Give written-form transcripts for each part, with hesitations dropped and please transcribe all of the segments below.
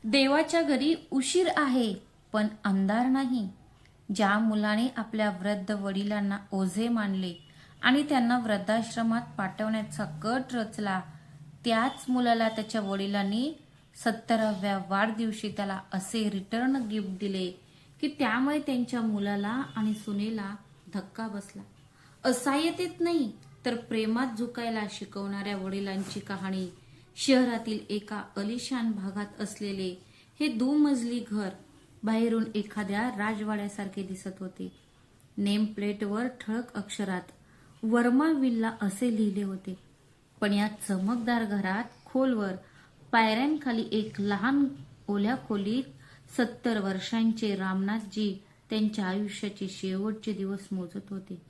देवाच्या घरी उशीर आहे पण अंधार नाही. ज्या मुलाने आपल्या वृद्ध वडिलांना ओझे मानले आणि त्यांना वृद्धाश्रमात पाठवण्याचा कट रचला, त्याच मुलाला त्याच्या वडिलांनी 70व्या वाढदिवशी त्याला असे रिटर्न गिफ्ट दिले की त्यामुळे त्यांच्या मुलाला आणि सुनेला धक्का बसला. असहाय्यतेत नाही तर प्रेमात झुकायला शिकवणाऱ्या वडिलांची कहाणी. शहरातील एका अलिशान भागात असलेले हे दुमजली घर बाहेरून एखाद्या राजवाड्यासारखे दिसत होते. नेम प्लेटवर ठळक अक्षरात वर्मा विल्ला असे लिहिले होते. पण या चमकदार घरात खोलवर पायऱ्यांखाली एक लहान ओल्या खोलीत 70 वर्षांचे रामनाथजी त्यांच्या आयुष्याचे शेवटचे दिवस मोजत होते.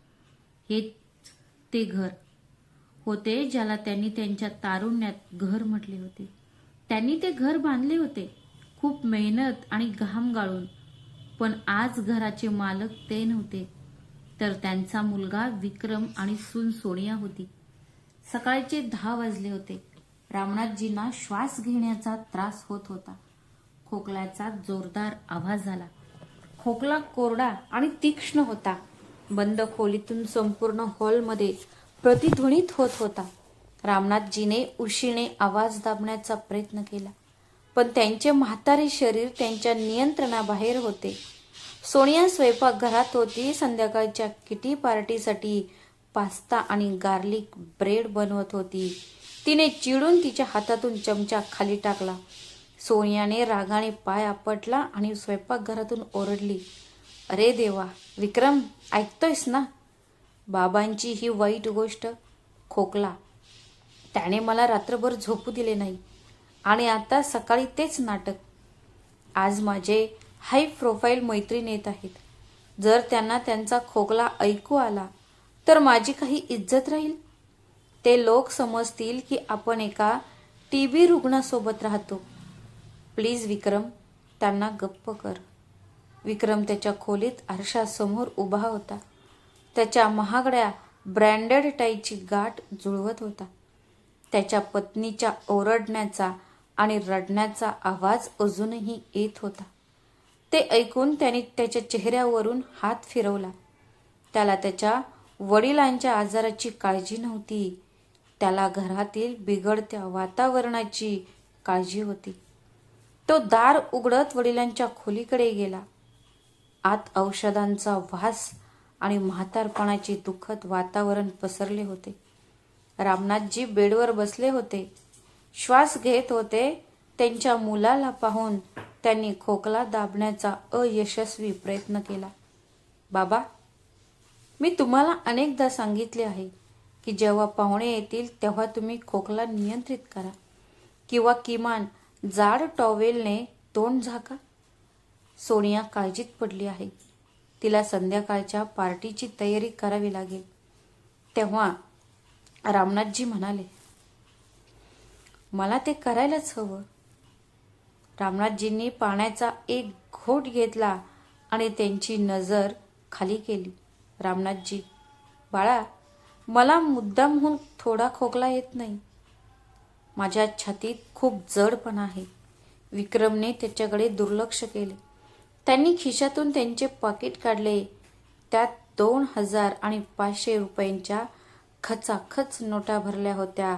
हेच ते घर होते ज्याला त्यांनी त्यांच्या तारुण्यात घर म्हटले होते. त्यांनी ते घर बांधले होते खूप मेहनत आणि घाम गाळून. पण आज घराचे मालक ते नव्हते तर त्यांचा मुलगा विक्रम आणि सून सोनिया होती. सकाळचे 10 वाजले होते. रामनाथजींना श्वास घेण्याचा त्रास होत होता. खोकल्याचा जोरदार आवाज आला. खोकला कोरडा आणि तीक्ष्ण होता. बंद खोलीतून संपूर्ण हॉलमध्ये प्रतिध्वनित होत होता. रामनाथजीने उशिने आवाज दाबण्याचा प्रयत्न केला पण त्यांचे म्हातारे शरीर त्यांच्या नियंत्रणाबाहेर होते. सोनिया स्वयंपाकघरात होती. संध्याकाळच्या किटी पार्टीसाठी पास्ता आणि गार्लिक ब्रेड बनवत होती. तिने चिडून तिच्या हातातून चमचा खाली टाकला. सोनियाने रागाने पाय आपटला आणि स्वयंपाकघरातून ओरडली, अरे देवा, विक्रम ऐकतोयस ना? बाबांची ही वाईट गोष्ट, खोकला. त्याने मला रात्रभर झोपू दिले नाही आणि आता सकाळी तेच नाटक. आज माझे हाय प्रोफाईल मैत्रीण येत आहेत. जर त्यांना त्यांचा खोकला ऐकू आला तर माझी काही इज्जत राहील? ते लोक समजतील की आपण एका टीबी रुग्णासोबत राहतो. प्लीज विक्रम, त्यांना गप्प कर. विक्रम त्याच्या खोलीत आरशासमोर उभा होता. त्याच्या महागड्या ब्रँडेड टाईची गाठ जुळवत होता. त्याच्या पत्नीच्या ओरडण्याचा आणि रडण्याचा आवाज अजूनही येत होता. ते ऐकून त्याने त्याच्या चेहऱ्यावरून हात फिरवला. त्याला त्याच्या वडिलांच्या आजाराची काळजी नव्हती. त्याला घरातील बिघडत्या वातावरणाची काळजी होती. तो दार उघडत वडिलांच्या खोलीकडे गेला. आत औषधांचा वास आणि म्हातारपणाचे दुःखद वातावरण पसरले होते. रामनाथजी बेडवर बसले होते. श्वास घेत होते. त्यांच्या मुलाला पाहून त्यांनी खोकला दाबण्याचा अयशस्वी प्रयत्न केला. बाबा, मी तुम्हाला अनेकदा सांगितले आहे की जेव्हा पाहुणे येतील तेव्हा तुम्ही खोकला नियंत्रित करा किंवा किमान जाड टॉवेलने तोंड झाका. सोनिया काळजीत पडली आहे. तिला संध्याकाळच्या पार्टीची तयारी करावी लागेल. तेव्हा रामनाथजी म्हणाले, मला ते करायलाच हवं. रामनाथजींनी पाण्याचा एक घोट घेतला आणि त्यांची नजर खाली केली. रामनाथजी, बाळा, मला मुद्दामहून थोडा खोकला येत नाही. माझ्या छातीत खूप जडपणा आहे. विक्रमने त्याच्याकडे दुर्लक्ष केले. त्यांनी खिशातून त्यांचे पाकिट काढले. त्यात 2000 आणि 500 रुपयांच्या खचाखच नोटा भरल्या होत्या.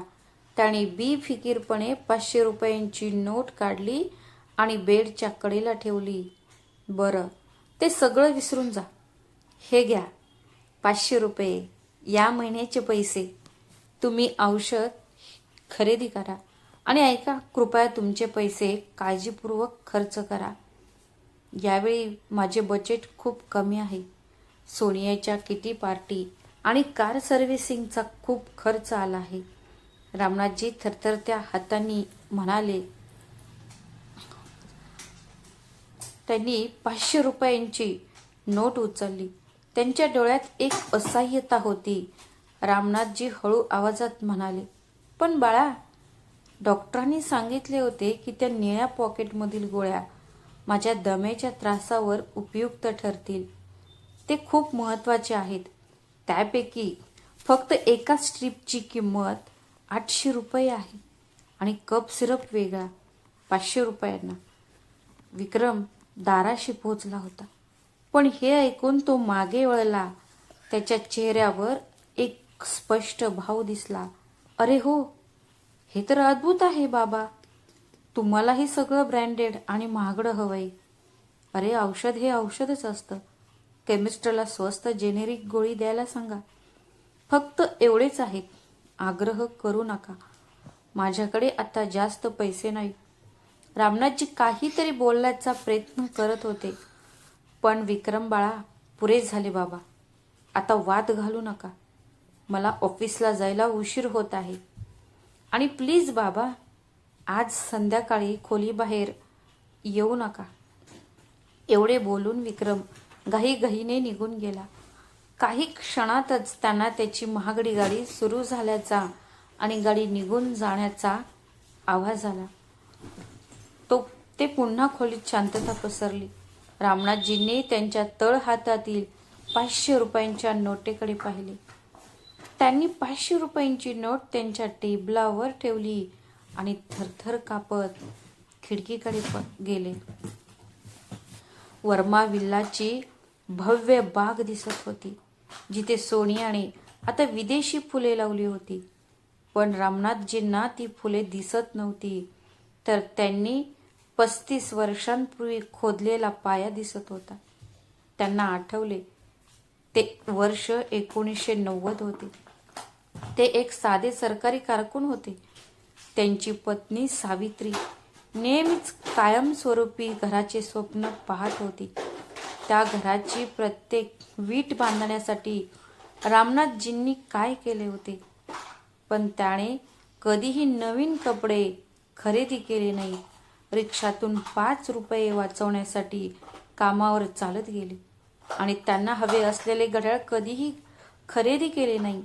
त्याने बेफिकीरपणे 500 रुपयांची नोट काढली आणि बेडच्या कडेला ठेवली. बरं, ते सगळं विसरून जा. हे घ्या 500 रुपये, या महिन्याचे पैसे. तुम्ही औषध खरेदी करा आणि ऐका, कृपया तुमचे पैसे काळजीपूर्वक खर्च करा. यावेळी माझे बजेट खूप कमी आहे. सोनियाच्या किटी पार्टी आणि कार सर्व्हिसिंगचा खूप खर्च आला आहे. रामनाथजी थरथरत्या हातांनी म्हणाले. त्यांनी 500 रुपयांची नोट उचलली. त्यांच्या डोळ्यात एक असहाय्यता होती. रामनाथजी हळू आवाजात म्हणाले, पण बाळा, डॉक्टरांनी सांगितले होते की त्या निळ्या पॉकेटमधील गोळ्या माझ्या दम्याच्या त्रासावर उपयुक्त ठरतील. ते खूप महत्त्वाचे आहेत. त्यापैकी फक्त एका स्ट्रीपची किंमत 800 रुपये आहे आणि कप सिरप वेगळा 500 रुपयांना. विक्रम दाराशी पोहोचला होता, पण हे ऐकून तो मागे वळला. त्याच्या चेहऱ्यावर एक स्पष्ट भाव दिसला. अरे हो, हे तर अद्भुत आहे बाबा. तुम्हालाही सगळं ब्रँडेड आणि महागडं हवंय. अरे औषध हे औषधच असतं. केमिस्टला स्वस्त जेनेरिक गोळी द्यायला सांगा. फक्त एवढेच आहे, आग्रह करू नका. माझ्याकडे आता जास्त पैसे नाही. रामनाथजी काहीतरी बोलण्याचा प्रयत्न करत होते, पण विक्रम बाळा, पुरे झाले बाबा. आता वाद घालू नका. मला ऑफिसला जायला उशीर होत आहे. आणि प्लीज बाबा, आज संध्याकाळी खोलीबाहेर येऊ नका. एवढे बोलून विक्रम घाईघाईने निघून गेला. काही क्षणातच त्यांना त्याची महागडी गाडी सुरू झाल्याचा आणि गाडी निघून जाण्याचा आवाज आला. ते पुन्हा खोलीत शांतता पसरली. रामनाथजींनी त्यांच्या तळ हातातील 500 रुपयांच्या नोटेकडे पाहिले. त्यांनी 500 रुपयांची नोट त्यांच्या टेबलावर ठेवली आणि थरथर कापत खिडकीकडे गेले. वर्मा विल्लाची भव्य बाग दिसत होती, जिथे सोनियाने आता विदेशी फुले लावली होती. पण रामनाथजींना ती फुले दिसत नव्हती, तर त्यांनी 35 वर्षांपूर्वी खोदलेला पाया दिसत होता. त्यांना आठवले, ते वर्ष 1990 होते. ते एक साधे सरकारी कारकून होते. त्यांची पत्नी सावित्री नेहमीच कायमस्वरूपी घराचे स्वप्न पाहत होती. त्या घराची प्रत्येक वीट बांधण्यासाठी रामनाथजींनी काय केले होते, पण त्याने कधीही नवीन कपडे खरेदी केले नाही. रिक्षातून 5 रुपये वाचवण्यासाठी कामावर चालत गेले आणि त्यांना हवे असलेले घड्याळ कधीही खरेदी केले नाही.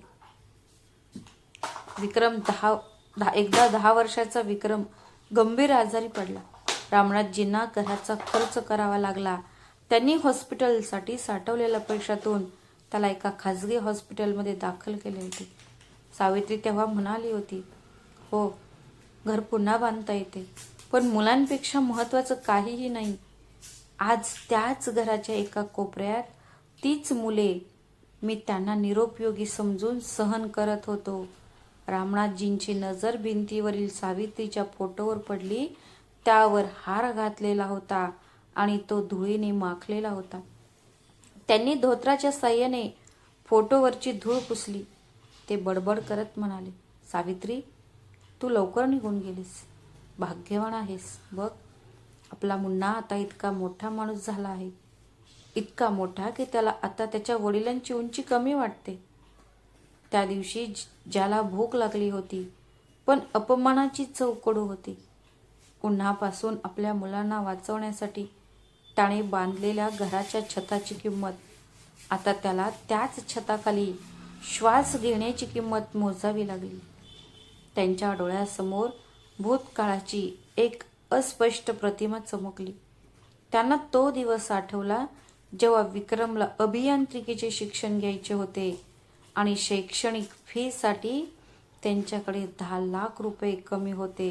एकदा 10 वर्षाचा विक्रम गंभीर आजारी पडला. रामनाथजींना घराचा खर्च करावा लागला. त्यांनी हॉस्पिटलसाठी साठवलेल्या पैशातून त्याला एका खाजगी हॉस्पिटलमध्ये दाखल केले होते. सावित्री तेव्हा म्हणाली होती, हो, घर पुन्हा बांधता येते, पण मुलांपेक्षा महत्त्वाचं काहीही नाही. आज त्याच घराच्या एका कोपऱ्यात तीच मुले, मी त्यांना निरुपयोगी समजून सहन करत होतो. रामनाथजींची नजर भिंतीवरील सावित्रीच्या फोटोवर पडली. त्यावर हार घातलेला होता आणि तो धुळीने माखलेला होता. त्यांनी धोत्राच्या साह्याने फोटोवरची धूळ पुसली. ते बडबड करत म्हणाले, सावित्री, तू लवकर निघून गेलीस. भाग्यवान आहेस. बघ, आपला मुन्ना आता इतका मोठा माणूस झाला आहे. इतका मोठा की त्याला आता त्याच्या वडिलांची उंची कमी वाटते. त्या दिवशी ज्याला भूक लागली होती, पण अपमानाची चव कडू होती. उन्हापासून आपल्या मुलांना वाचवण्यासाठी त्याने बांधलेल्या घराच्या छताची किंमत, आता त्याला त्याच छताखाली श्वास घेण्याची किंमत मोजावी लागली. त्यांच्या डोळ्यासमोर भूतकाळाची एक अस्पष्ट प्रतिमा चमकली. त्यांना तो दिवस आठवला जेव्हा विक्रमला अभियांत्रिकीचे शिक्षण घ्यायचे होते आणि शैक्षणिक फीसाठी त्यांच्याकडे 10 लाख रुपये कमी होते.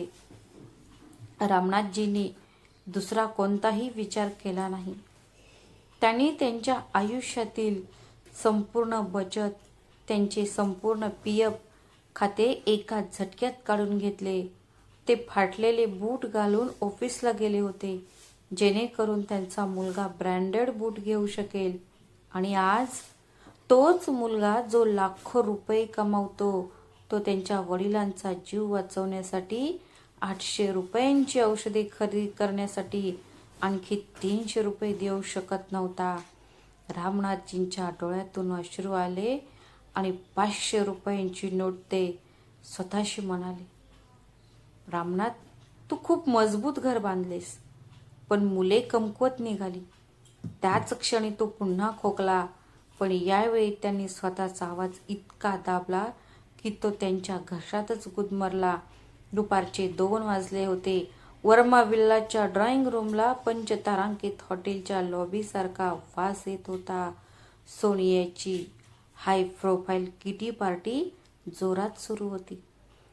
रामनाथजींनी दुसरा कोणताही विचार केला नाही. त्यांनी त्यांच्या आयुष्यातील संपूर्ण बचत, त्यांचे संपूर्ण पीएफ खाते एका झटक्यात काढून घेतले. ते फाटलेले बूट घालून ऑफिसला गेले होते, जेणेकरून त्यांचा मुलगा ब्रँडेड बूट घेऊ शकेल. आणि आज तोच मुलगा जो लाखो रुपये कमावतो, तो त्यांच्या वडिलांचा जीव वाचवण्यासाठी 800 रुपयांची औषधे खरेदी करण्यासाठी आणखी 300 रुपये देऊ शकत नव्हता. रामनाथजींच्या डोळ्यातून अश्रू आले आणि 500 रुपयांची नोट ते स्वतःशी म्हणाले, रामनाथ, तू खूप मजबूत घर बांधलेस, पण मुले कमकुवत निघाली. त्याच क्षणी तो पुन्हा खोकला, पण यावेळी त्यांनी स्वतःचा आवाज इतका दाबला की तो त्यांच्या घशातच गुदमरला. दुपारचे 2 वाजले होते. वर्मा विल्लाच्या ड्रॉइंग रूमला पंचतारांकित हॉटेलच्या लॉबीसारखा वास येत होता. सोनियाची हाय प्रोफाईल किटी पार्टी जोरात सुरू होती.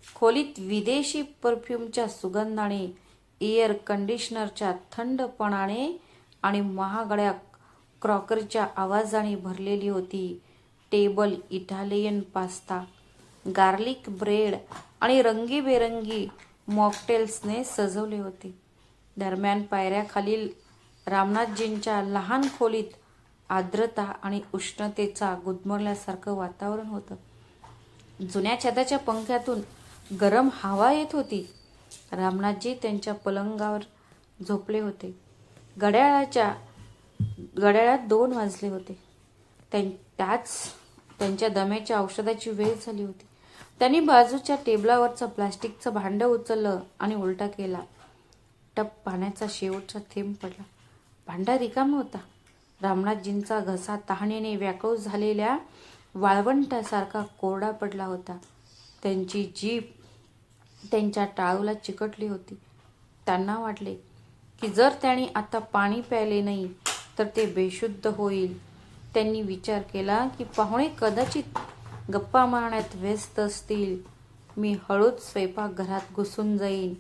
खोलीत विदेशी परफ्यूमच्या सुगंधाने एअर कंडिशनरच्या थंडपणाने आणि महागड्या क्रॉकरच्या आवाजाने भरलेली होती. Table Italian pasta, garlic bread आणि रंगीबेरंगी मॉकटेल्सने सजवले होते. दरम्यान पायऱ्याखालील रामनाथजींच्या लहान खोलीत आर्द्रता आणि उष्णतेचा गुदमरल्यासारखं वातावरण होतं. जुन्या छताच्या पंख्यातून गरम हवा येत होती. रामनाथजी त्यांच्या पलंगावर झोपले होते. घड्याळात 2 वाजले होते. त्याच त्यांच्या दम्याच्या औषधाची वेळ झाली होती. त्यांनी बाजूच्या टेबलावरचं प्लास्टिकचं भांडं उचललं आणि उलटा केला. टप पाण्याचा शेवटचा थेंब पडला. भांडा रिकामा होता. रामनाथजींचा घसा तहानेने व्याकुळ झालेल्या वाळवंटासारखा कोरडा पडला होता. त्यांची जीभ त्यांच्या टाळूला चिकटली होती. त्यांना वाटले की जर त्यांनी आता पाणी प्यायले नाही तर ते बेशुद्ध होईल. त्यांनी विचार केला की पाहुणे कदाचित गप्पा मारण्यात व्यस्त असतील. मी हळूच स्वयंपाकघरात घुसून जाईन,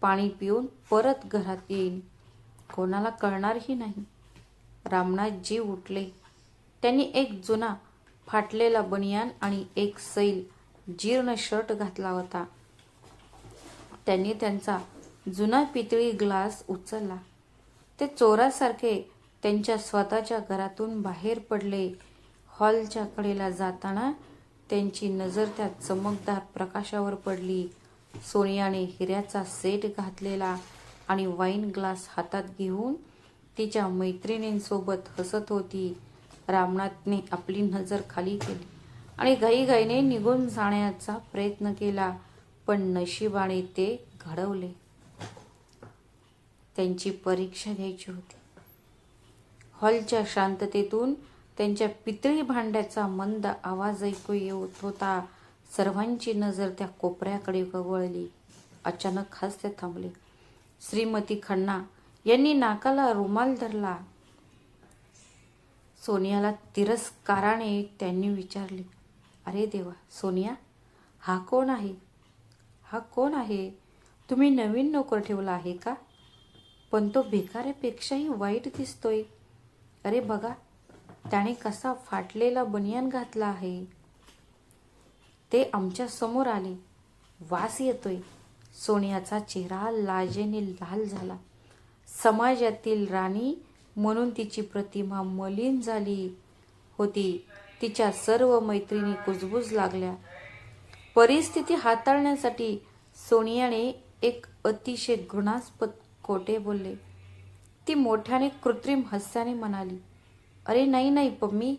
पाणी पिऊन परत घरात येईन, कोणाला कळणारही नाही. रामनाथजी उठले. त्यांनी एक जुना फाटलेला बनियान आणि एक सैल जीर्ण शर्ट घातला होता. त्यांनी त्यांचा जुना पितळी ग्लास उचलला. ते चोरासारखे त्यांच्या स्वतःच्या घरातून बाहेर पडले. हॉलच्या कडेला जाताना त्यांची नजर त्या चमकदार प्रकाशावर पडली. सोनियाने हिऱ्याचा सेट घातलेला आणि वाईन ग्लास हातात घेऊन तिच्या मैत्रिणींसोबत हसत होती. रामनाथने आपली नजर खाली केली आणि घाईघाईने निघून जाण्याचा प्रयत्न केला, पण नशिबाने ते घडवले. त्यांची परीक्षा घ्यायची होती. हॉलच्या शांततेतून त्यांच्या पितळी भांड्याचा मंद आवाज ऐकू येत होता. सर्वांची नजर त्या कोपऱ्याकडे वळली. अचानक हास्य थांबले. श्रीमती खन्ना यांनी नाकाला रुमाल धरला. सोनियाला तिरस्काराने त्यांनी विचारले, अरे देवा, सोनिया, हा कोण आहे? हा कोण आहे? तुम्ही नवीन नोकर ठेवला आहे का? पण तो भिकाऱ्यापेक्षाही वाईट दिसतोय. अरे बघा, त्याने कसा फाटलेला बनियान घातला आहे. ते आमच्या समोर आले. वास येतोय. सोनियाचा चेहरा लाजेने लाल झाला. समाजातील राणी म्हणून तिची प्रतिमा मलिन झाली होती. तिच्या सर्व मैत्रिणी कुजबूज लागल्या. परिस्थिती हाताळण्यासाठी सोनियाने एक अतिशय घृणास्पद खोटे बोलले. ती मोठ्याने कृत्रिम हास्याने म्हणाली, अरे नाही नाही पम्मी,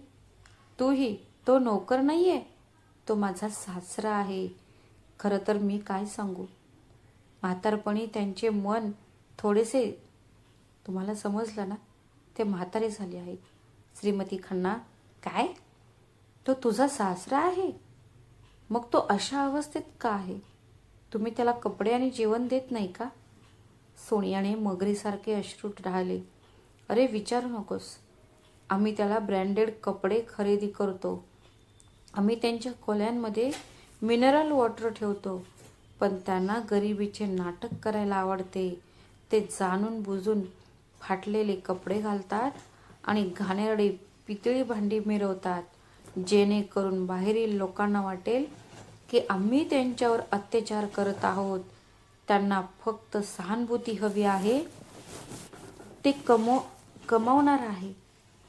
तूही तो नोकर नाहीये, तो माझा सासरा आहे. खरं तर मी काय सांगू, म्हातारपणी त्यांचे मन थोडेसे, तुम्हाला समजलं ना, ते म्हातारे झाले आहेत. श्रीमती खन्ना, काय? तो तुझा सासरा आहे? मग तो अशा अवस्थेत का आहे? तुम्ही त्याला कपडे आणि जेवण देत नाही का? सोनियाने मगरीसारखे अश्रू ढाळले. अरे विचारू नकोस. आम्ही त्याला ब्रँडेड कपडे खरेदी करतो. आम्ही त्यांच्या खोल्यांमध्ये मिनरल वॉटर ठेवतो. पण त्यांना गरिबीचे नाटक करायला आवडते. ते जाणून बुजून फाटलेले कपडे घालतात आणि घाणेरडी पितळी भांडी मिरवतात, जेणेकरून बाहेरील लोकांना वाटेल की आम्ही त्यांच्यावर अत्याचार करत आहोत. त्यांना फक्त सहानुभूती हवी आहे. ते कमावणार आहे,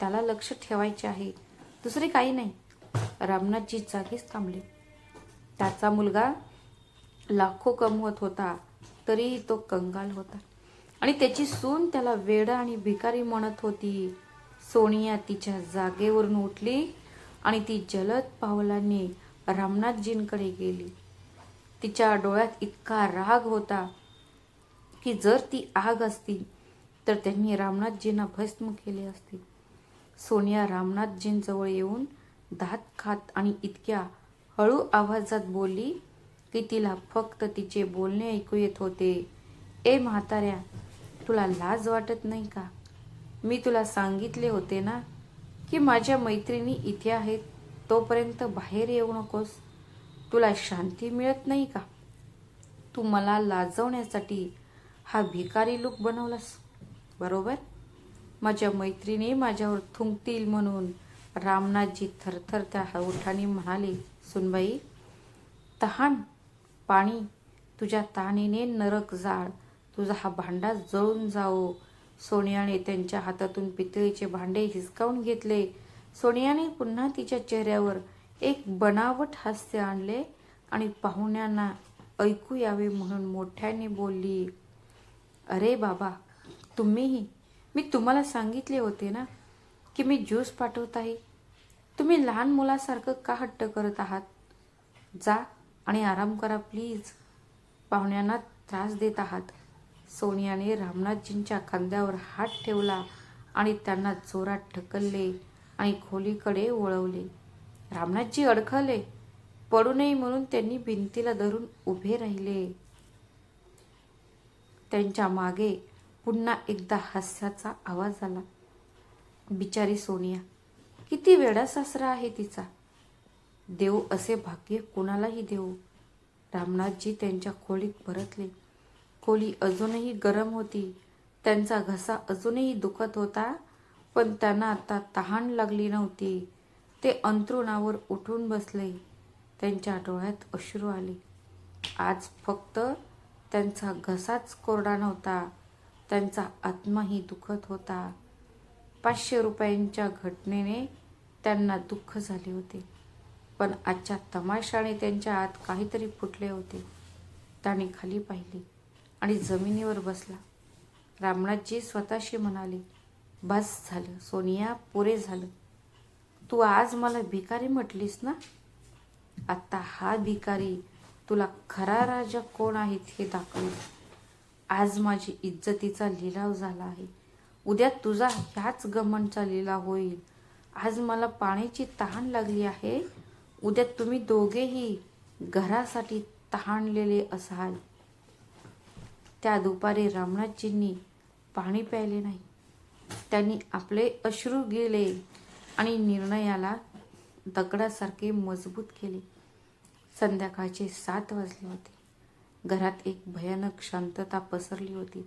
त्याला लक्ष ठेवायचे आहे, दुसरे काही नाही. रामनाथजी जागीच थांबले. त्याचा मुलगा लाखो कमवत होता, तरीही तो कंगाल होता आणि त्याची सून त्याला वेडा आणि भिकारी म्हणत होती. सोनिया तिच्या जागेवरून उठली आणि ती जलद पावलांनी रामनाथजींकडे गेली. तिच्या डोळ्यात इतका राग होता की जर ती आग असती तर त्यांनी रामनाथजींना भस्म केले असते. सोनिया रामनाथजींजवळ येऊन दात खात आणि इतक्या हळू आवाजात बोलली की तिला फक्त तिचे बोलणे ऐकू येत होते. ए म्हाताऱ्या, तुला लाज वाटत नाही का? मी तुला सांगितले होते ना की माझ्या मैत्रिणी इथे आहेत, तोपर्यंत बाहेर येऊ नकोस. तुला शांती मिळत नाही का? तू मला लाजवण्यासाठी हा भिकारी लूक बनवलास, बरोबर? माझ्या मैत्रिणी माझ्यावर थुंकतील म्हणून. रामनाथजी थरथरत्या ओठांनी म्हणाले, सुनबाई, तहान पाणी, तुझ्या तहानीने नरक जाळ, तुझा हा भांडा जळून जावो. सोनियाने त्यांच्या हातातून पितळीचे भांडे हिसकावून घेतले. सोनियाने पुन्हा तिच्या चेहऱ्यावर एक बनावट हास्य आणले आणि पाहुण्यांना ऐकू यावे म्हणून मोठ्याने बोलली, अरे बाबा, तुम्हीही, मी तुम्हाला सांगितले होते ना की मी ज्यूस पाठवत आहे. तुम्ही लहान मुलासारखं का हट्ट करत आहात? जा आणि आराम करा प्लीज. पाहुण्यांना त्रास देत आहात. सोनियाने रामनाथजींच्या खांद्यावर हात ठेवला आणि त्यांना जोरात ढकलले आणि खोलीकडे वळवले. रामनाथजी अडखळले. पडू नये म्हणून त्यांनी भिंतीला धरून उभे राहिले. त्यांच्या मागे पुन्हा एकदा हास्याचा आवाज आला. बिचारी सोनिया, किती वेडा सासरा आहे तिचा. देव असे भाग्य कोणालाही देऊ. रामनाथजी त्यांच्या खोलीत परतले. खोली अजूनही गरम होती. त्यांचा घसा अजूनही दुखत होता, पण त्यांना आता तहान लागली नव्हती. ते अंथरुणावर उठून बसले. त्यांच्या डोळ्यात अश्रू आले. आज फक्त त्यांचा घसाच कोरडा नव्हता, त्यांचा आत्माही दुखत होता. 500 रुपयांच्या घटनेने त्यांना दुःख झाले होते, पण आजच्या तमाशाने त्यांच्या आत काहीतरी फुटले होते. त्याने खाली पाहिले आणि जमिनीवर बसला. रामनाथजी स्वतःशी म्हणाले, बस झालं सोनिया, पुरे झालं. तू आज मला भिकारी म्हटलीस ना, आता हा भिकारी तुला खरा राजा कोण आहे हे दाखवेल. आज माझी इज्जतीचा लिलाव झाला आहे. उद्या तुझा ह्याच घमंडचा लिलाव होईल. आज मला पाण्याची तहान लागली आहे. उद्या तुम्ही दोघेही घरासाठी तहानलेले असाल. त्या दुपारी रामनाथजींनी पाणी प्यायले नाही. त्यांनी आपले अश्रू गिळले आणि निर्णयाला दगडासारखे मजबूत केले. संध्याकाळचे 7 वाजले होते. घरात एक भयानक शांतता पसरली होती.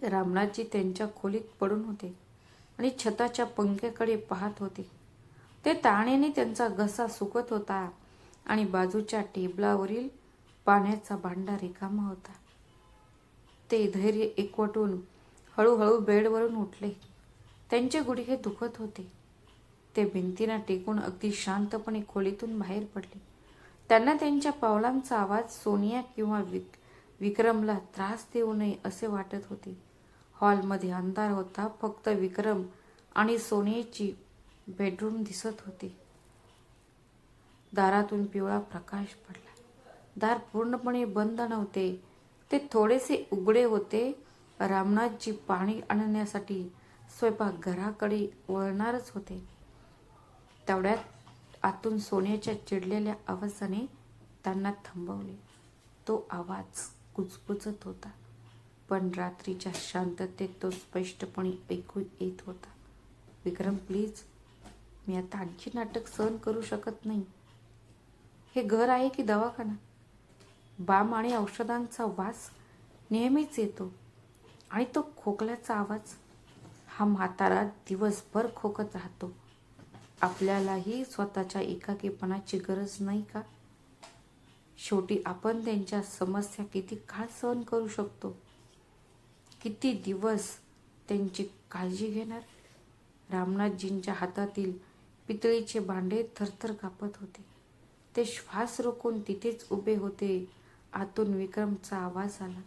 रामनाथजी त्यांच्या खोलीत पडून होते आणि छताच्या पंख्याकडे पाहत होते. ते ताणेने त्यांचा घसा सुकत होता आणि बाजूच्या टेबलावरील पाण्याचा भांडा रिकामा होता. ते धैर्य एकवटून हळूहळू बेडवरून उठले. त्यांचे गुडघे दुखत होते. ते भिंतीला टेकून अगदी शांतपणे खोलीतून बाहेर पडले. त्यांना त्यांच्या पावलांचा आवाज सोनिया किंवा विक्रमला त्रास देऊ नये असे वाटत होते. हॉलमध्ये अंधार होता. फक्त विक्रम आणि सोनियाची बेडरूम दिसत होते. दारातून पिवळा प्रकाश पडला. दार पूर्णपणे बंद नव्हते, ते थोडेसे उघडे होते. रामनाथजी पाणी आणण्यासाठी स्वयंपाकघराकडे वळणारच होते. तेवढ्यात आतून सोनियाच्या चिडलेल्या आवाजाने त्यांना थांबवले. तो आवाज कुजबुजत होता, पण रात्रीच्या शांततेत तो स्पष्टपणे ऐकू येत होता. विक्रम प्लीज, मी आता आणखी नाटक सहन करू शकत नाही. हे घर आहे की दवाखाना? बाम आणि औषधांचा वास नेहमीच येतो आणि तो खोकल्याचा आवाज. हा म्हातारा दिवसभर खोकत राहतो. आपल्यालाही स्वतःच्या एकाकीपणाची गरज नाही का? शेवटी आपण त्यांच्या समस्या किती काळ सहन करू शकतो? किती दिवस त्यांची काळजी घेणार? रामनाथजींच्या हातातील पितळीचे भांडे थरथर कापत होते. ते श्वास रोखून तिथेच उभे होते. आतून विक्रमचा आवाज आला.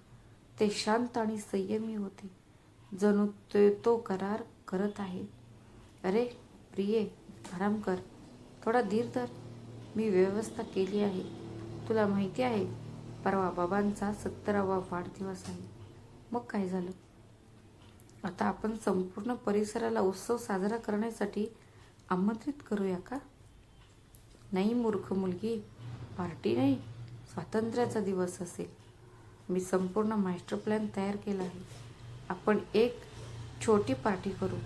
ते शांत आणि संयमी होते, जणू तो करार करत आहे. अरे प्रिये, आराम कर, थोडा धीर धर. मी व्यवस्था केली आहे. तुला माहिती आहे, परवा बाबांचा 70वा वाढदिवस आहे. मग काय झालं? आता आपण संपूर्ण परिसराला उत्सव साजरा करण्यासाठी आमंत्रित करूया का? नाही मूर्ख मुलगी, पार्टी नाही, स्वातंत्र्याचा दिवस असेल. मी संपूर्ण मास्टर प्लॅन तयार केला आहे. आपण एक छोटी पार्टी करू.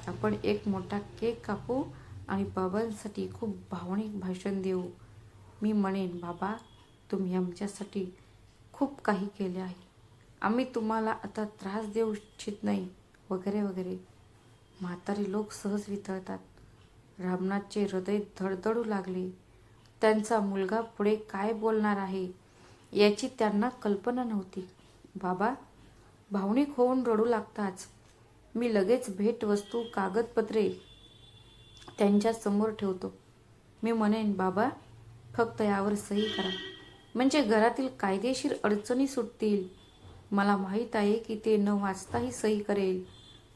आपण एक मोठा केक कापू आणि बाबांसाठी खूप भावनिक भाषण देऊ. मी म्हणेन, बाबा, तुम्ही आमच्यासाठी खूप काही केले आहे आम्ही तुम्हाला आता त्रास देऊ इच्छित नाही वगैरे वगैरे. म्हातारी लोक सहज वितळतात. रामनाथचे हृदय धडधडू लागले. त्यांचा मुलगा पुढे काय बोलणार आहे याची त्यांना कल्पना नव्हती. बाबा भावनिक होऊन रडू लागताच मी लगेच भेटवस्तू कागदपत्रे त्यांच्या समोर ठेवतो. मी म्हणेन, बाबा फक्त यावर सही करा म्हणजे घरातील कायदेशीर अडचणी सुटतील. मला माहीत आहे की ते न वाचताही सही करेल.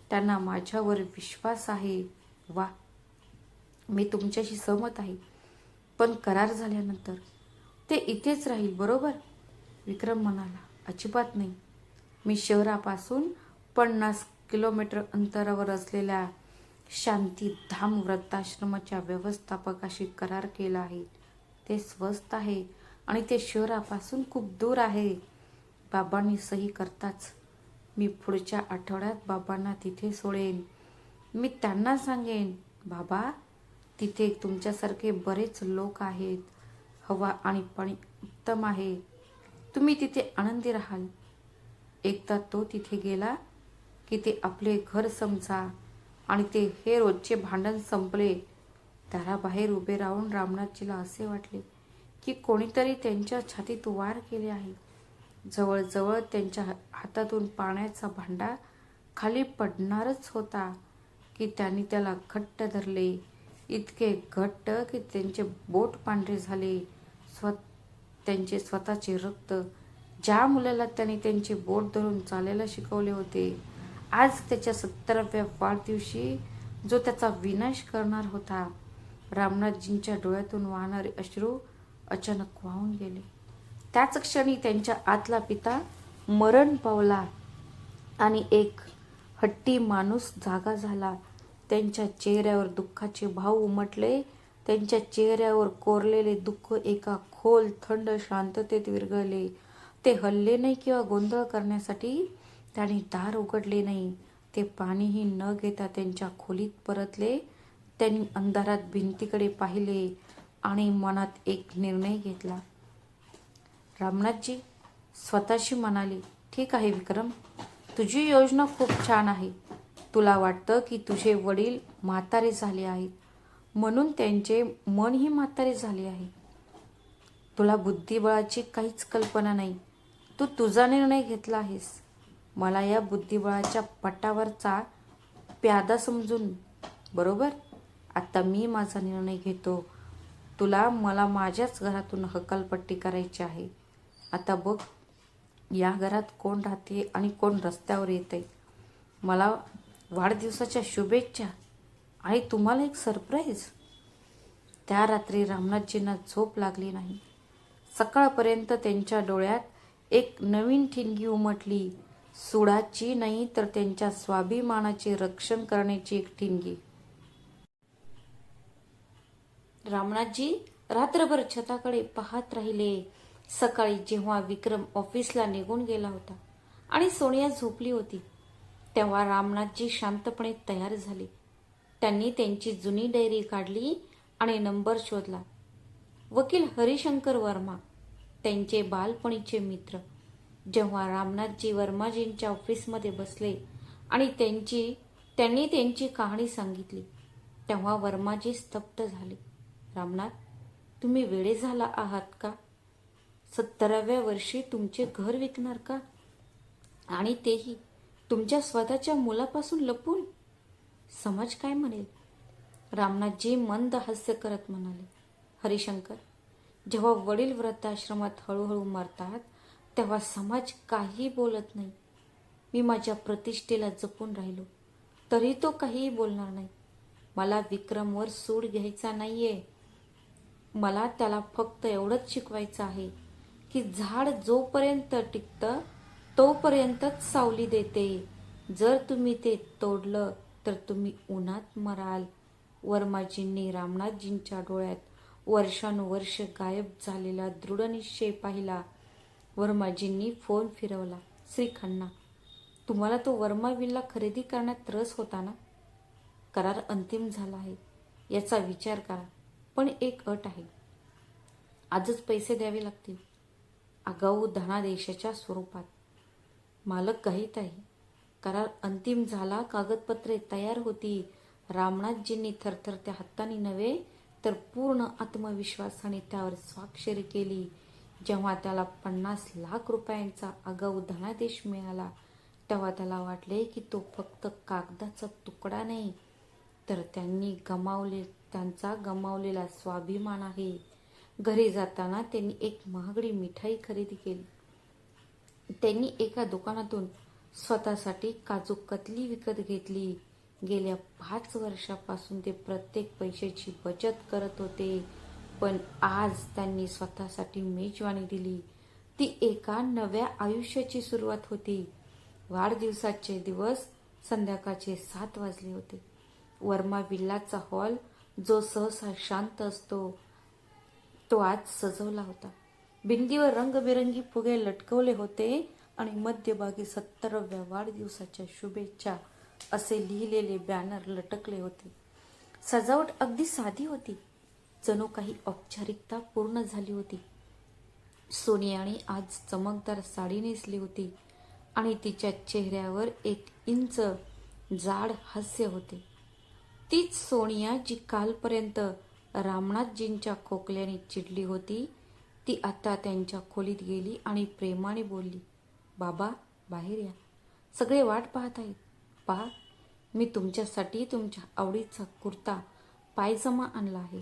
त्यांना माझ्यावर विश्वास आहे. वा, मी तुमच्याशी सहमत आहे. पण करार झाल्यानंतर ते इथेच राहील बरोबर? विक्रम म्हणाला, अजिबात नाही. मी शहरापासून 50 किलोमीटर अंतरावर असलेल्या शांतीधाम वृद्धाश्रमाच्या व्यवस्थापकाशी करार केला आहे. ते स्वस्त आहे आणि ते शहरापासून खूप दूर आहे. बाबांनी सही करताच मी पुढच्या आठवड्यात बाबांना तिथे सोडेन. मी त्यांना सांगेन, बाबा तिथे तुमच्यासारखे बरेच लोक आहेत. हवा आणि पाणी उत्तम आहे. तुम्ही तिथे आनंदी राहाल. एकदा तो तिथे गेला की ते आपले घर समजा आणि ते हे रोजचे भांडण संपले. दाराबाहेर उभे राहून रामनाथजीला असे वाटले की कोणीतरी त्यांच्या छातीत वार केले आहे. जवळजवळ त्यांच्या हातातून पाण्याचा भांडा खाली पडणारच होता की त्यांनी त्याला घट्ट धरले. इतके घट्ट की त्यांचे बोट पांढरे झाले. त्यांचे स्वतःचे रक्त, ज्या मुलाला त्यांनी त्यांचे बोट धरून चालायला शिकवले होते, आज त्याच्या 70व्या वाढदिवशी जो त्याचा विनाश करणार होता. रामनाथजींच्या डोळ्यातून वाहणारे अश्रू अचानक वाहून गेले. त्याच क्षणी त्यांच्या आतला पिता मरण पावला आणि एक हट्टी माणूस जागा झाला. त्यांच्या चेहऱ्यावर दुःखाचे भाव उमटले. त्यांच्या चेहऱ्यावर कोरलेले दुःख एका खोल थंड शांततेत विरघळले. ते हलले नाही किंवा गोंधळ करण्यासाठी त्यांनी दार उघडले नाही. ते पाणीही न घेता त्यांच्या खोलीत परतले. त्यांनी अंधारात भिंतीकडे पाहिले आणि मनात एक निर्णय घेतला. रामनाथजी स्वतःशी म्हणाले, ठीक आहे विक्रम, तुझी योजना खूप छान आहे. तुला वाटतं की तुझे वडील म्हातारे झाले आहेत म्हणून त्यांचे मनही म्हातारे झाले आहे. तुला बुद्धिबळाची काहीच कल्पना नाही. तू तुझा निर्णय घेतला आहेस. मला या बुद्धिबळाच्या पटावरचा प्यादा समजून बरोबर. आता मी माझा निर्णय घेतो. तुला मला माझ्याच घरातून हकालपट्टी करायची आहे. आता बघ, या घरात कोण राहते आणि कोण रस्त्यावर येते. मला वाढदिवसाच्या शुभेच्छा आणि तुम्हाला एक सरप्राईज. त्या रात्री रामनाथजींना झोप लागली नाही. सकाळपर्यंत त्यांच्या डोळ्यात एक नवीन ठिणगी उमटली. सुडाची नाही तर त्यांच्या स्वाभिमानाचे रक्षण करण्याची एक ठिणगी. रामनाथजी रात्रभर छताकडे पाहत राहिले. सकाळी जेव्हा विक्रम ऑफिसला निघून गेला होता आणि सोनिया झोपली होती, तेव्हा रामनाथजी शांतपणे तयार झाले. त्यांनी त्यांची जुनी डायरी काढली आणि नंबर शोधला. वकील हरिशंकर वर्मा, त्यांचे बालपणीचे मित्र. जेव्हा रामनाथजी वर्माजींच्या ऑफिसमध्ये बसले आणि त्यांनी त्यांची कहाणी सांगितली, तेव्हा वर्माजी स्तब्ध झाले. रामनाथ, तुम्ही वेडे झाला आहात का? 70व्या वर्षी तुमचे घर विकणार का? आणि तेही तुमच्या स्वतःच्या मुलापासून लपून? समाज काय म्हणेल? रामनाथजी मंद हास्य करत म्हणाले, हरिशंकर, जेव्हा वडील वृद्धाश्रमात हळूहळू मरतात तेव्हा समाज काही बोलत नाही. मी माझ्या प्रतिष्ठेला जपून राहिलो तरी तो काहीही बोलणार नाही. मला विक्रमवर सूड घ्यायचा नाहीये. मला त्याला फक्त एवढंच शिकवायचं आहे की झाड जोपर्यंत टिकतं तोपर्यंतच सावली देते. जर तुम्ही ते तोडलं तर तुम्ही उन्हात मराल. वर्माजींनी रामनाथजींच्या डोळ्यात वर्षानुवर्ष गायब झालेला दृढनिश्चय पाहिला. वर्माजींनी फोन फिरवला. श्री खन्ना, तुम्हाला तो वर्मा विल्ला खरेदी करण्यात रस होता ना? करार अंतिम झाला आहे. याचा विचार करा. पण एक अट आहे. आजच पैसे द्यावे लागतील. आगाऊ धनादेशाच्या स्वरूपात. मालक घाईत आहे. करार अंतिम झाला, कागदपत्रे तयार होती. रामनाथजींनी थरथरत्या हातांनी नव्हे तर पूर्ण आत्मविश्वासाने त्यावर स्वाक्षरी केली. जेव्हा त्याला 50 लाख रुपयांचा आगाऊ धनादेश मिळाला तेव्हा त्याला वाटले की तो फक्त कागदाचा तुकडा नाही तर त्यांचा गमावलेला स्वाभिमान आहे. घरी जाताना त्यांनी एक महागडी मिठाई खरेदी केली. त्यांनी एका दुकानातून स्वतःसाठी काजू कतली विकत घेतली. गेल्या 5 वर्षापासून ते प्रत्येक पैशाची बचत करत होते, पण आज त्यांनी स्वतःसाठी मेजवानी दिली. ती एका नव्या आयुष्याची सुरुवात होती. वाढदिवसाचे दिवस. संध्याकाळचे 7 वाजले होते. वर्मा विल्लाचा हॉल, जो सहसा शांत असतो, तो आज सजवला होता. भिंतीवर रंगबिरंगी फुगे लटकवले होते आणि मध्यभागी 70व्या वाढदिवसाच्या शुभेच्छा असे लिहिलेले बॅनर लटकले होते. सजावट अगदी साधी होती, जणू काही औपचारिकता पूर्ण झाली होती. सोनियाने आज चमकदार साडी नेसली होती आणि तिच्या चेहऱ्यावर 1 इंच जाड हास्य होते. तीच सोनिया जी कालपर्यंत रामनाथजींच्या खोकल्याने चिडली होती, ती आता त्यांच्या खोलीत गेली आणि प्रेमाने बोलली, "बाबा, बाहेर या. सगळे वाट पाहत आहेत. पहा, मी तुमच्यासाठी तुमच्या आवडीचा कुर्ता पायजमा आणला आहे.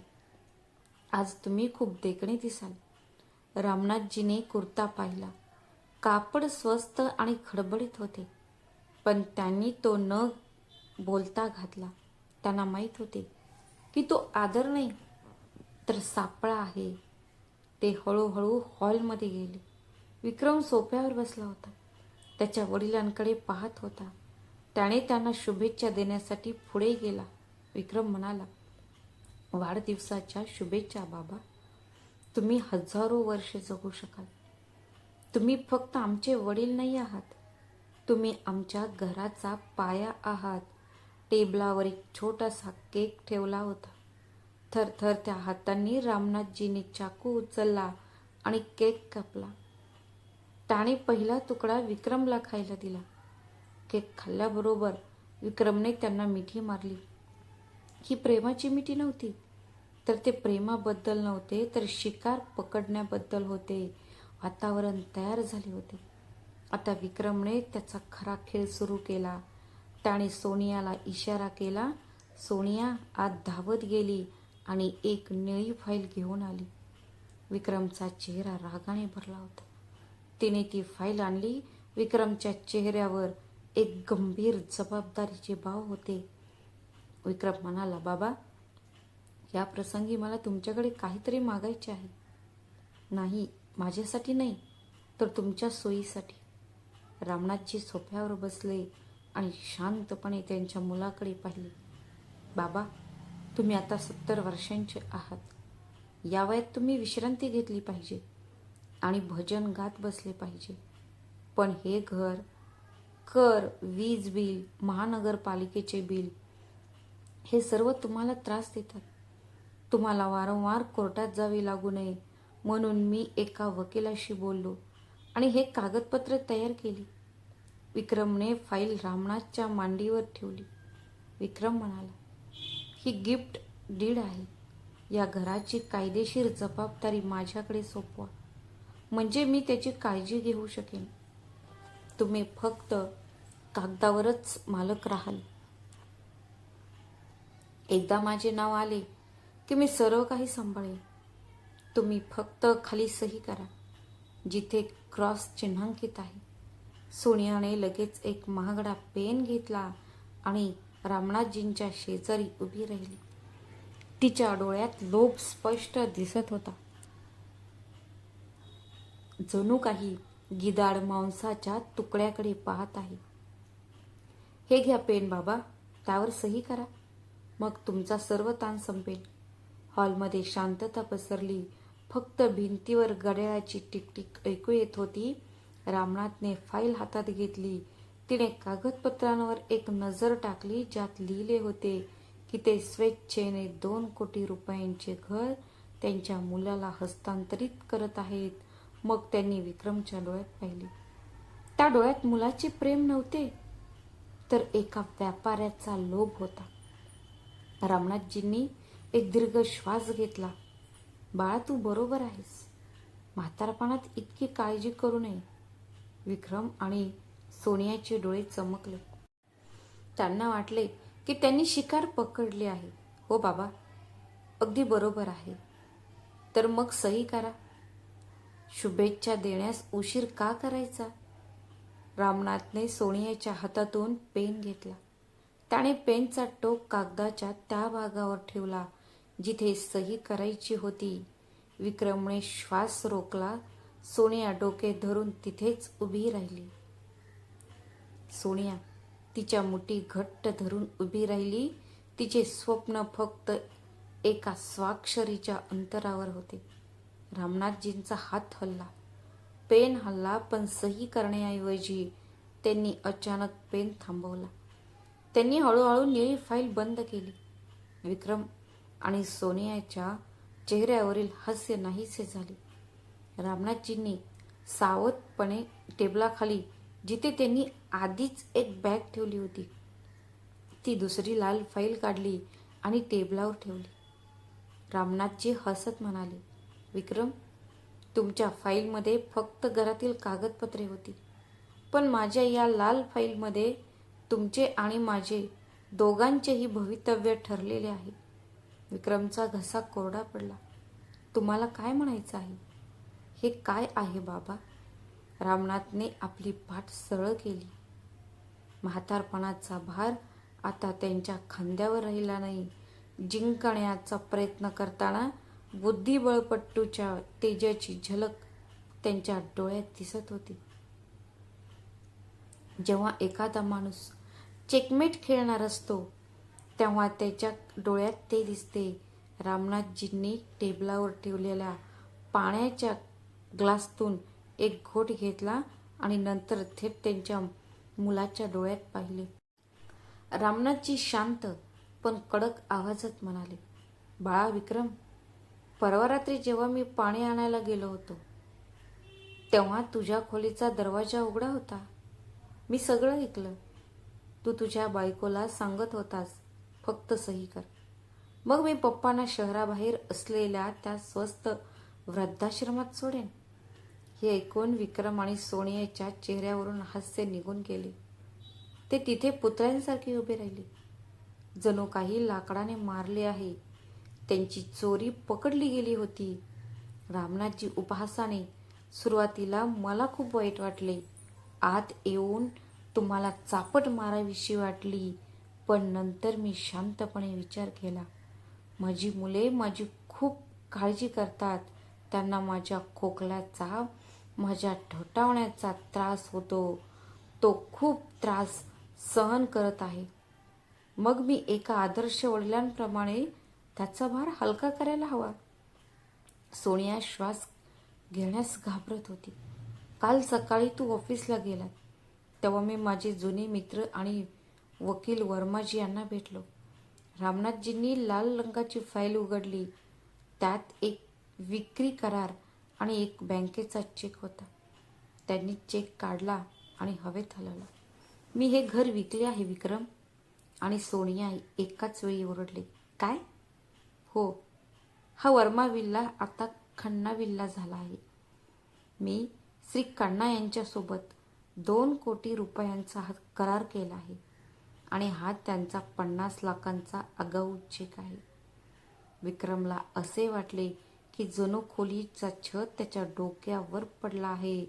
आज तुम्ही खूप देखणे दिसाल." रामनाथजीने कुर्ता पाहिला. कापड स्वस्त आणि खडबडीत होते, पण त्यांनी तो न बोलता घातला. त्यांना माहीत होते की तो आदर नाही तर सापळा आहे. ते हळूहळू हॉलमध्ये गेले. विक्रम सोफ्यावर बसला होता. त्याच्या वडिलांकडे पाहत होता. त्याने त्यांना शुभेच्छा देण्यासाठी पुढे गेला. विक्रम म्हणाला, "वाढदिवसाच्या शुभेच्छा बाबा. तुम्ही हजारो वर्षे जगू शकाल. तुम्ही फक्त आमचे वडील नाही आहात, तुम्ही आमच्या घराचा पाया आहात." टेबलावर एक छोटासा केक ठेवला होता. थरथरत्या हातांनी रामनाथजीने चाकू उचलला आणि केक कापला. त्याने पहिला तुकडा विक्रमला खायला दिला. केक खाल्ल्याबरोबर विक्रमने त्यांना मिठी मारली. ही प्रेमाची मिठी नव्हती, तर ते प्रेमाबद्दल नव्हते तर शिकार पकडण्याबद्दल होते. वातावरण तयार झाले होते. आता विक्रमने त्याचा खरा खेळ सुरू केला. त्याने सोनियाला इशारा केला. सोनिया आत धावत गेली आणि एक निळी फाईल घेऊन आली. विक्रमचा चेहरा रागाने भरला होता. तिने ती फाईल आणली. विक्रमच्या चेहऱ्यावर एक गंभीर जबाबदारीचे भाव होते. विक्रम म्हणाला, "बाबा, या प्रसंगी मला तुमच्याकडे काहीतरी मागायचे आहे." "नाही, माझ्यासाठी नाही, तर तुमच्या सोयीसाठी." रामनाथजी सोफ्यावर बसले आणि शांतपणे त्यांच्या मुलाकडे पाहिले. "बाबा, तुम्ही आता 70 वर्षांचे आहात. या वयात तुम्ही विश्रांती घेतली पाहिजे आणि भजन गात बसले पाहिजे. पण हे घर, कर, वीज बिल, महानगरपालिकेचे बिल, हे सर्व तुम्हाला त्रास देतात. तुम्हाला वारंवार कोर्टात जावे लागू नये म्हणून मी एका वकिलाशी बोललो आणि हे कागदपत्र तयार केली." विक्रमने फाईल रामनाथच्या मांडीवर ठेवली. विक्रम म्हणाला, "ही गिफ्ट डीड आहे. या घराची कायदेशीर जबाबदारी माझ्याकडे सोपवा, म्हणजे मी त्याची काळजी घेऊ शकेन. तुम्ही फक्त कागदावरच मालक राहाल. एकदा माझे नाव आले की मी सर्व काही सांभाळेन. तुम्ही फक्त खाली सही करा, जिथे क्रॉस चिन्हांकित आहे." सोनियाने लगेच एक महागडा पेन घेतला आणि रामनाथजींच्या शेजारी उभी राहिली. तिच्या डोळ्यात लोभ स्पष्ट दिसत होता, जणू काही गिधाड मांसाच्या तुकड्याकडे पाहत आहे. "हे घ्या पेन बाबा, त्यावर सही करा. मग तुमचा सर्व ताण संपेल." हॉलमध्ये शांतता पसरली. फक्त भिंतीवर घड्याळाची टिकटिक ऐकू येत होती. रामनाथने फाईल हातात घेतली. तिने कागदपत्रांवर एक नजर टाकली, ज्यात लिहिले होते की ते स्वेच्छेने 2 कोटी रुपयांचे घर त्यांच्या मुलाला हस्तांतरित करत आहेत. मग त्यांनी विक्रमच्या डोळ्यात पाहिले. त्या डोळ्यात मुलाचे प्रेम नव्हते, तर एका व्यापाऱ्याचा लोभ होता. रामनाथजींनी एक दीर्घ श्वास घेतला. बाळा, तू बरोबर आहेस. म्हातारपणात इतकी काळजी करू नये. विक्रम आणि सोनियाचे डोळे चमकले. त्यांना वाटले की त्यांनी शिकार पकडली आहे. हो बाबा, अगदी बरोबर आहे. तर मग सही करा. शुभेच्छा देण्यास उशीर का करायचा? रामनाथने सोनियाच्या हातातून पेन घेतला. त्याने पेनचा टोक कागदाच्या त्या भागावर ठेवला जिथे सही करायची होती. विक्रमने श्वास रोखला. सोनिया डोके धरून तिथेच उभी राहिली. सोनिया तिच्या मुठी घट्ट धरून उभी राहिली. तिचे स्वप्न फक्त एका स्वाक्षरीच्या अंतरावर होते. रामनाथजींचा हात हलला, पेन हलला, पण सही करण्याऐवजी त्यांनी अचानक पेन थांबवला. त्यांनी हळूहळू निळी फाईल बंद केली. विक्रम आणि सोनियाच्या चेहऱ्यावरील हास्य नाहीसे झाले. रामनाथजींनी सावधपणे टेबलाखाली, जिथे त्यांनी आधीच एक बॅग ठेवली होती, ती दुसरी लाल फाईल काढली आणि टेबलावर ठेवली. रामनाथजी हसत म्हणाले, विक्रम, तुमच्या फाईलमध्ये फक्त घरातील कागदपत्रे होती, पण माझ्या या लाल फाईलमध्ये तुमचे आणि माझे दोघांचेही भवितव्य ठरलेले आहे. विक्रमचा घसा कोरडा पडला. तुम्हाला काय म्हणायचं आहे? हे काय आहे बाबा? रामनाथने आपली पाठ सरळ केली. म्हातारपणाचा भार आता त्यांच्या खांद्यावर राहिला नाही. जिंकण्याचा प्रयत्न करताना बुद्धिबळपट्टूच्या तेजाची झलक त्यांच्या डोळ्यात दिसत होती. जेव्हा एखादा माणूस चेकमेट खेळणार असतो, तेव्हा त्याच्या डोळ्यात ते दिसते. रामनाथजींनी टेबलावर ठेवलेल्या पाण्याच्या ग्लासतून एक घोट घेतला आणि नंतर थेट त्यांच्या मुलाच्या डोळ्यात पाहिले. रामनाथजी शांत पण कडक आवाजात म्हणाले, बाळा विक्रम, परवा रात्री जेव्हा मी पाणी आणायला गेलो होतो, तेव्हा तुझ्या खोलीचा दरवाजा उघडा होता. मी सगळं ऐकलं. तू तुझ्या बायकोला सांगत होतास, फक्त सही कर, मग मी पप्पांना शहराबाहेर असलेल्या त्या स्वस्त वृद्धाश्रमात सोडेन. हे ऐकून विक्रम आणि सोनियाच्या चेहऱ्यावरून हास्य निघून गेले. ते तिथे पुतळ्यांसारखे उभे राहिले, जणू काही लाकडाने मारले आहे. त्यांची चोरी पकडली गेली होती. रामनाथजी उपहासाने, सुरुवातीला मला खूप वाईट वाटले. आत येऊन तुम्हाला चापट मारावीशी वाटली, पण नंतर मी शांतपणे विचार केला. माझी मुले माझी खूप काळजी करतात. त्यांना माझ्या खोकल्याचा, माझ्या ठवठावण्याचा त्रास होतो. तो खूप त्रास सहन करत आहे. मग मी एका आदर्श वडिलांप्रमाणे त्याचा भार हलका करायला हवा. सोनिया श्वास घेण्यास घाबरत होती. काल सकाळी तू ऑफिसला गेलात, तेव्हा मी माझे जुने मित्र आणि वकील वर्माजी यांना भेटलो. रामनाथजींनी लाल रंगाची फाईल उघडली. त्यात एक विक्री करार आणि एक बँकेचा चेक होता. त्यांनी चेक काढला आणि हवेत हलवला. मी हे घर विकले आहे विक्रम. आणि सोनिया एकाच वेळी ओरडले, काय? हो, हा वर्मा विल्ला आता खन्ना विल्ला झाला आहे. मी श्री खन्ना यांच्यासोबत 2 कोटी रुपयांचा करार केला आहे आणि हा त्यांचा 50 लाखांचा आगाऊ चेक आहे. विक्रमला असे वाटले की जणू खोलीचा छत त्याच्या डोक्यावर पडला आहे.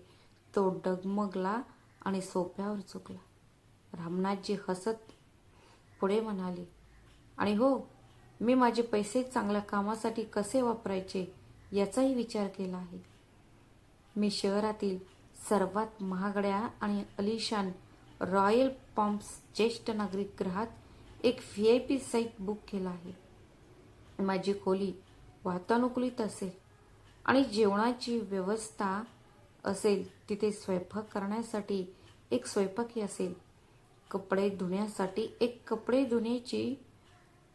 तो डगमगला आणि सोफ्यावर झुकला. रामनाथजी हसत पुढे म्हणाले, आणि हो, मी माझे पैसे चांगल्या कामासाठी कसे वापरायचे याचाही विचार केला आहे. मी शहरातील सर्वात महागड्या आणि अलिशान रॉयल पाम्स ज्येष्ठ नागरिक गृहात एक VIP साईट बुक केला आहे. माझी खोली वातानुकूलित असेल आणि जेवणाची व्यवस्था असेल. तिथे स्वयंपाक करण्यासाठी एक स्वयंपाकी असेल, कपडे धुण्यासाठी एक कपडे धुण्याची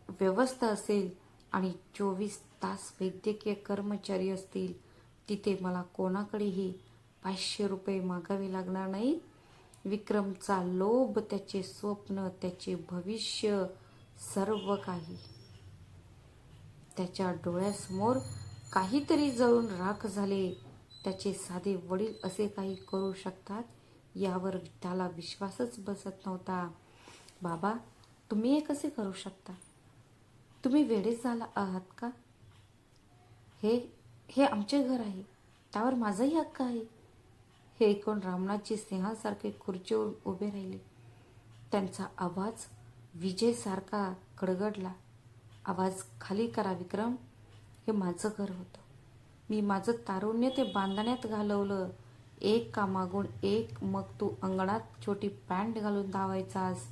व्यवस्था असेल आणि 24 तास वैद्यकीय कर्मचारी असतील. तिथे मला कोणाकडेही 500 रुपये मागावे लागणार नाहीत विक्रमचा लोभ, त्याचे स्वप्न, त्याचे भविष्य, सर्व काही त्याच्या डोळ्यासमोर काहीतरी जळून राख झाले. त्याचे साधे वडील असे काही करू शकतात यावर त्याला विश्वासच बसत नव्हता. बाबा, तुम्ही हे कसे करू शकता? तुम्ही वेडे झाला आहात का? हे हे आमचे घर आहे, त्यावर माझाही हक्क आहे. हे ऐकून रामनाथजी सिंहासारखे खुर्चीवरून उभे राहिले. त्यांचा आवाज विजेसारखा गडगडला. आवाज खाली करा विक्रम. हे माझं घर होतं. मी माझं तारुण्य ते बांधण्यात घालवलं. एक कामागून एक. मग तू अंगणात छोटी पॅन्ट घालून धावायचास.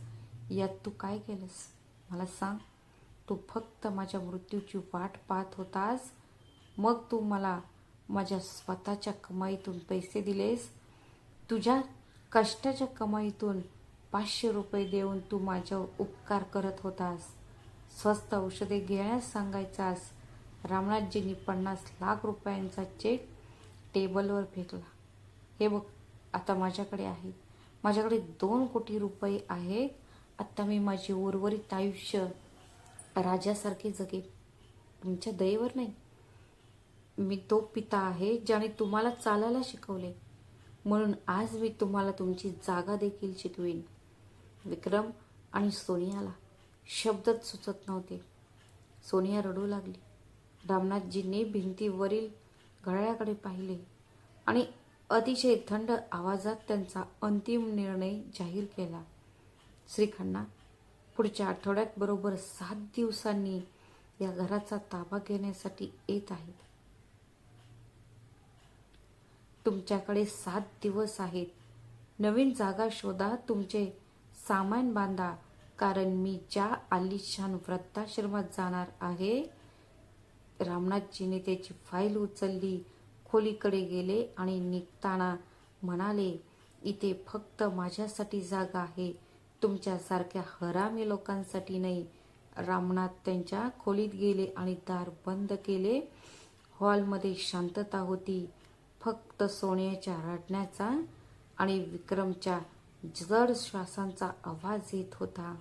यात तू काय केलंस मला सांग? तू फक्त माझ्या मृत्यूची वाट पाहत होतास. मग तू मला माझ्या स्वतःच्या कमाईतून पैसे दिलेस. तुझ्या कष्टाच्या कमाईतून 500 रुपये देऊन तू माझ्यावर उपकार करत होतास. स्वस्त औषधे घेण्यास सांगायचास. रामनाथजींनी 50 लाख रुपयांचा चेक टेबलवर फेकला. हे बघ, आता माझ्याकडे आहे. माझ्याकडे 2 कोटी रुपये आहेत. आता मी माझे उर्वरित आयुष्य राजासारखे जगेन. तुमच्या दयेवर नाही. मी तो पिता आहे ज्याने तुम्हाला चालायला शिकवले. म्हणून आज मी तुम्हाला तुमची जागा देखील शिकवीन. विक्रम आणि सोनियाला शब्दच सुचत नव्हते. सोनिया रडू लागली. रामनाथजींनी भिंतीवरील घड्याळाकडे पाहिले आणि अतिशय थंड आवाजात त्यांचा अंतिम निर्णय जाहीर केला. श्रीखन्ना, पुढच्या आठवड्यात बरोबर 7 दिवसांनी या घराचा ताबा घेण्यासाठी येत आहेत. तुमच्याकडे 7 दिवस आहेत. नवीन जागा शोधा, तुमचे सामान बांधा, कारण मी ज्या आलिशान वृद्धाश्रमात जाणार आहे. रामनाथजीने त्याची फाईल उचलली, खोलीकडे गेले आणि निघताना म्हणाले, इथे फक्त माझ्यासाठी जागा आहे, तुमच्यासारख्या हरामी लोकांसाठी नाही. रामनाथ त्यांच्या खोलीत गेले आणि दार बंद केले. हॉलमध्ये शांतता होती. फक्त सोनियाच्या रडण्याचा आणि विक्रमच्या जड श्वासांचा आवाज येत होता.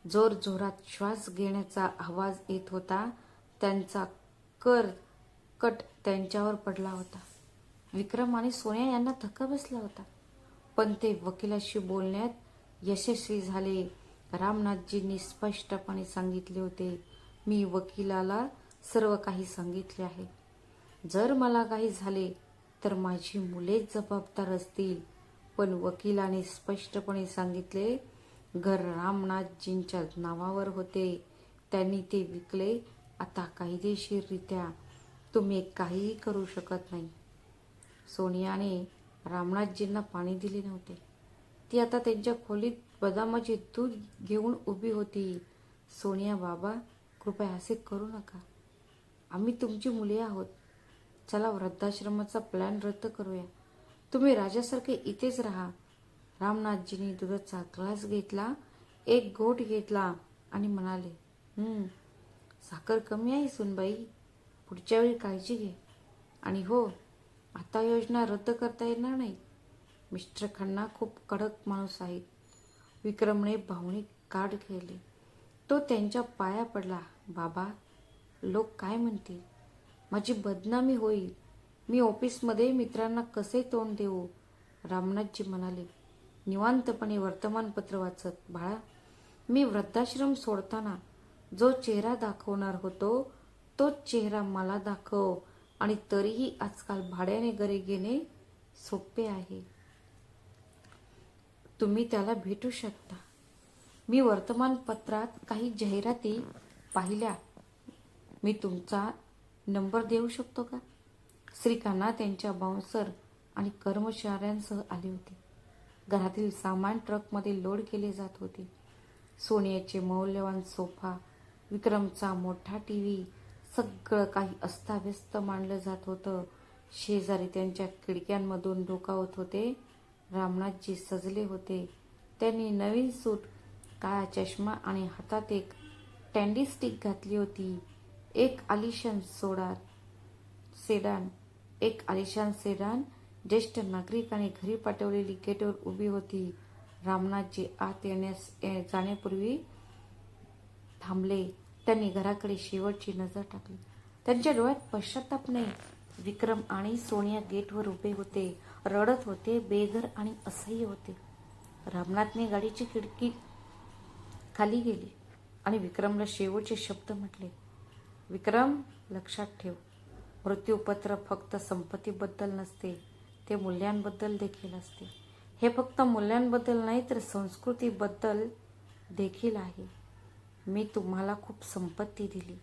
जोरजोरात श्वास घेण्याचा आवाज येत होता. त्यांचा कट त्यांच्यावर पडला होता. विक्रम आणि सोनिया यांना धक्का बसला होता, पण ते वकिलाशी बोलण्यात यशस्वी झाले. रामनाथजींनी स्पष्टपणे सांगितले होते, मी वकिलाला सर्व काही सांगितले आहे. जर मला काही झाले तर माझी मुलेच जबाबदार असतील. पण वकिलाने स्पष्टपणे सांगितले, घर रामनाथजींच्या नावावर होते. त्यांनी ते विकले. आता कायदेशीररित्या तुम्ही काहीही करू शकत नाही. सोनियाने रामनाथजींना पाणी दिले नव्हते. ती आता त्यांच्या खोलीत बदामाचे दूध घेऊन उभी होती. सोनिया, बाबा, कृपया असे करू नका. आम्ही तुमची मुले आहोत. चला, वृद्धाश्रमाचा प्लॅन रद्द करूया. तुम्ही राजासारखे इथेच राहा. रामनाथजींनी दुधाचा ग्लास घेतला, एक घोट घेतला आणि म्हणाले, साखर कमी आहे सुनबाई. पुढच्या वेळी काळजी घे. आणि हो, आता योजना रद्द करता येणार नाही. मिस्टर खन्ना खूप कडक माणूस आहेत. विक्रमने भावनिक कार्ड खेळले. तो त्यांच्या पाया पडला. बाबा, लोक काय म्हणतील? माझी बदनामी होईल. मी ऑफिसमध्ये मित्रांना कसे तोंड देऊ? रामनाथजी म्हणाले, निवांतपणे वर्तमानपत्र वाचत. बाळा, मी वृद्धाश्रम सोडताना जो चेहरा दाखवणार होतो तोच चेहरा मला दाखव. आणि तरीही आजकाल भाड्याने घरे घेणे सोपे आहे. तुम्ही त्याला भेटू शकता. मी वर्तमानपत्रात काही जाहिराती पाहिल्या. मी तुमचा नंबर देऊ शकतो का? श्रीखन्ना त्यांच्या बाउन्सर आणि कर्मचाऱ्यांसह आले होते. घरातील सामान ट्रकमध्ये लोड केले जात होते. सोनियाचे मौल्यवान सोफा, विक्रमचा मोठा टीव्ही, सगळं काही अस्ताव्यस्त मांडलं जात होतं. शेजारी त्यांच्या खिडक्यांमधून डोकावत होते. रामनाथजी सजले होते. त्यांनी नवीन सूट, काळा चष्मा आणि हातात एक कँडी स्टिक घातली होती. एक आलिशान सेडान ज्येष्ठ नागरिकाने घरी पाठवलेली गेटवर उभी होती. रामनाथजी आत जाण्यापूर्वी थांबले. त्यांनी घराकडे शेवटची नजर टाकली. त्यांच्या डोळ्यात पश्चाताप नाही. विक्रम आणि सोनिया गेटवर उभे होते, रडत होते, बेघर आणि असह्य होते. रामनाथने गाडीची खिडकी खाली गेली आणि विक्रमला शेवटचे शब्द म्हटले. विक्रम, लक्षात ठेव, मृत्यूपत्र फक्त संपत्तीबद्दल नसते, ते मूल्यांबद्दल देखील असते. हे फक्त मूल्यांबद्दल नाही तर संस्कृतीबद्दल देखील आहे. मी तुम्हाला खूप संपत्ती दिली,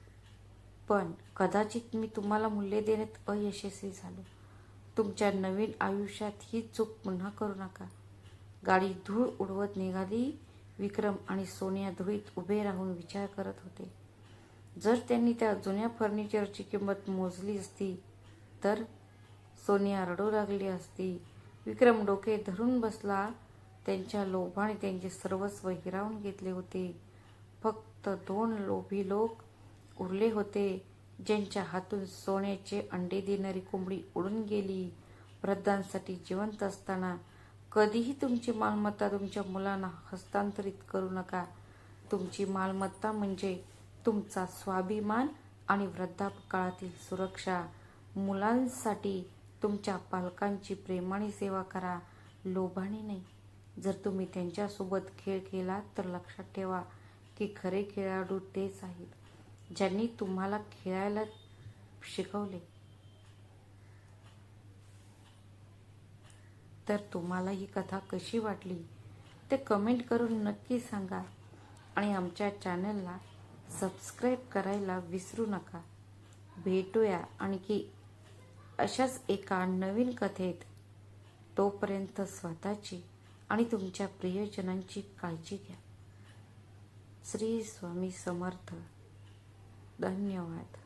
पण कदाचित मी तुम्हाला मूल्य देण्यात अयशस्वी झालो. तुमच्या नवीन आयुष्यात ही चूक पुन्हा करू नका. गाडी धूळ उडवत निघाली. विक्रम आणि सोनिया धुळीत उभे राहून विचार करत होते. जर त्यांनी त्या जुन्या फर्निचरची किंमत मोजली असती तर सोनिया रडू लागली असती. विक्रम डोके धरून बसला. त्यांच्या लोभाने त्यांचे सर्वस्व हिरावून घेतले होते. फक्त 2 लोभी लोक उरले होते, ज्यांच्या हातून सोन्याचे अंडे देणारी कोंबडी उडून गेली. वृद्धांसाठी जिवंत असताना कधीही तुमची मालमत्ता तुमच्या मुलांना हस्तांतरित करू नका. तुमची मालमत्ता म्हणजे तुमचा स्वाभिमान आणि वृद्धापकाळातील सुरक्षा. मुलांसाठी तुमच्या पालकांची प्रेमाने सेवा करा, लोभाने नाही. जर तुम्ही त्यांच्यासोबत खेळ केलात तर लक्षात ठेवा की खरे खेळाडू तेच आहेत ज्यांनी तुम्हाला खेळायला शिकवले. तर तुम्हाला ही कथा कशी वाटली ते कमेंट करून नक्की सांगा आणि आमच्या चॅनलला सबस्क्राईब करायला विसरू नका. भेटूया आणखी अशाच एका नवीन कथेत. तोपर्यंत स्वतःची आणि तुमच्या प्रियजनांची काळजी घ्या. श्री स्वामी समर्थ. धन्यवाद.